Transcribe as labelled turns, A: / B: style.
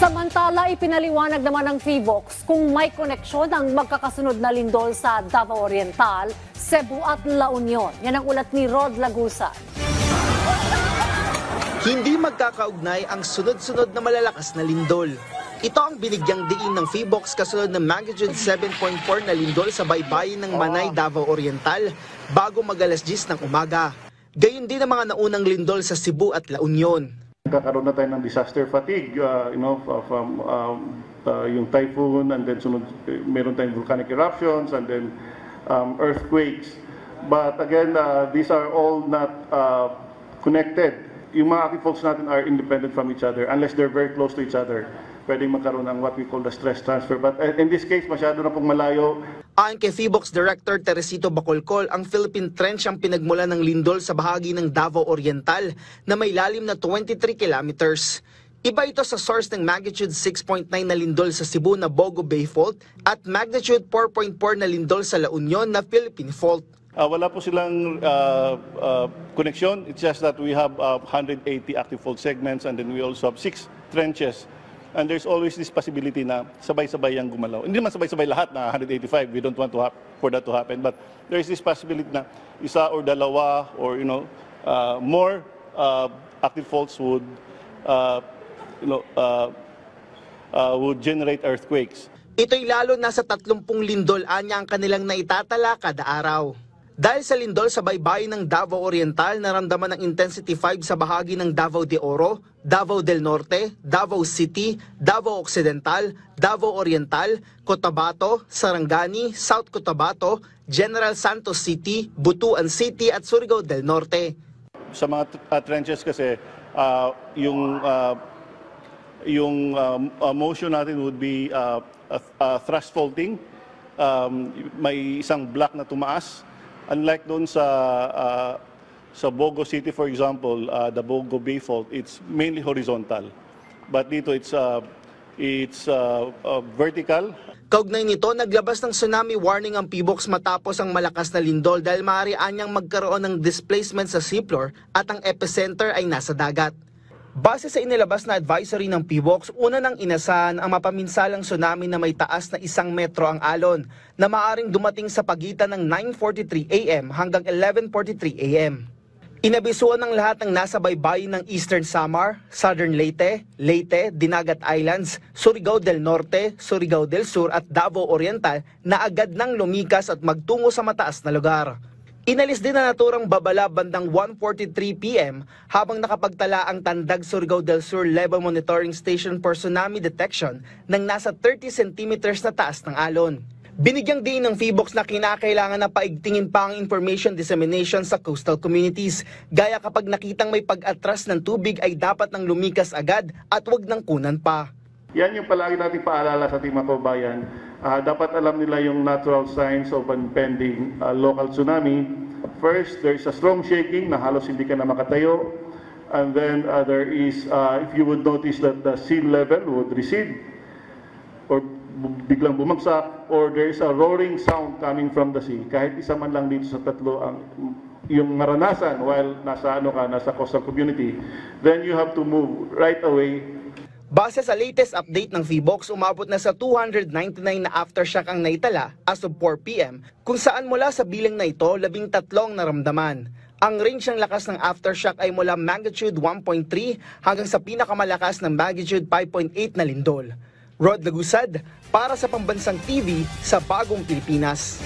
A: Samantala, ipinaliwanag naman ng PHIVOLCS kung may koneksyon ang magkakasunod na lindol sa Davao Oriental, Cebu at La Union. Yan ang ulat ni Rod Lagusan.
B: Hindi magkakaugnay ang sunod-sunod na malalakas na lindol. Ito ang binigyang diin ng PHIVOLCS kasunod ng magnitude 7.4 na lindol sa baybayin ng Manay, Davao Oriental bago mag-alas 10 ng umaga. Gayon din ang mga naunang lindol sa Cebu at La Union.
C: Nagkakaroon na tayo ng disaster fatigue, from yung typhoon, and then sunod, meron tayong volcanic eruptions, and then earthquakes. But again, these are all not connected. Yung mga active faults natin are independent from each other unless they're very close to each other. Pwedeng magkaroon ng what we call the stress transfer. But in this case, masyado na pong malayo.
B: Ayon kay PHIVOLCS Director Teresito Bacolcol, ang Philippine Trench ang pinagmula ng lindol sa bahagi ng Davao Oriental na may lalim na 23 kilometers. Iba ito sa source ng magnitude 6.9 na lindol sa Cebu na Bogo Bay Fault at magnitude 4.4 na lindol sa La Union na Philippine Fault.
C: Wala po silang connection. It's just that we have 180 active fault segments, and then we also have 6 trenches. And there's always this possibility na sabay-sabay ang gumalaw. Hindi naman sabay-sabay lahat na 185. We don't want for that to happen. But there's this possibility na isa or dalawa or more active faults would generate earthquakes.
B: Ito'y lalo na sa 30 lindol anya ang kanilang naitatala kada araw. Dahil sa lindol sa baybayin ng Davao Oriental, naramdaman ng intensity 5 sa bahagi ng Davao de Oro, Davao del Norte, Davao City, Davao Occidental, Davao Oriental, Cotabato, Sarangani, South Cotabato, General Santos City, Butuan City at Surigao del Norte.
C: Sa mga trenches kasi, yung motion natin would be thrust faulting. May isang block na tumaas. Unlike doon sa Bogo City, for example, the Bogo Bay Fault, it's mainly horizontal. But dito it's vertical.
B: Kaugnay nito, naglabas ng tsunami warning ang PHIVOLCS matapos ang malakas na lindol dahil maaari anyang magkaroon ng displacement sa seafloor at ang epicenter ay nasa dagat. Base sa inilabas na advisory ng PHIVOLCS, una nang inasahan ang mapaminsalang tsunami na may taas na 1 metro ang alon na maaring dumating sa pagitan ng 9:43 AM hanggang 11:43 AM. Inabisuan ng lahat ng nasa baybayin ng Eastern Samar, Southern Leyte, Dinagat Islands, Surigao del Norte, Surigao del Sur at Davao Oriental na agad nang lumikas at magtungo sa mataas na lugar. Inalis din na naturang babala bandang 1:43 PM habang nakapagtala ang Tandag Surigao del Sur Level Monitoring Station for Tsunami Detection ng nasa 30 centimeters na taas ng alon. Binigyang din ng PHIVOLCS na kinakailangan na paigtingin pa ang information dissemination sa coastal communities. Gaya kapag nakitang may pag-atras ng tubig ay dapat nang lumikas agad at wag nang kunan pa.
C: Yan yung palagi natin paalala sa ating mga kababayan. Dapat alam nila yung natural signs of impending local tsunami. First, there is a strong shaking na halos hindi ka na makatayo. And then there is, if you would notice that the sea level would recede or biglang bumagsak, or there is a roaring sound coming from the sea. Kahit isa man lang dito sa tatlo ang yung maranasan while nasa coastal community, then you have to move right away.
B: Base sa latest update ng PHIVOLCS, umabot na sa 299 na aftershock ang naitala as of 4 PM, kung saan mula sa bilang na ito, 13 naramdaman. Ang range ng lakas ng aftershock ay mula magnitude 1.3 hanggang sa pinakamalakas ng magnitude 5.8 na lindol. Rod Lagusad, para sa Pambansang TV sa Bagong Pilipinas.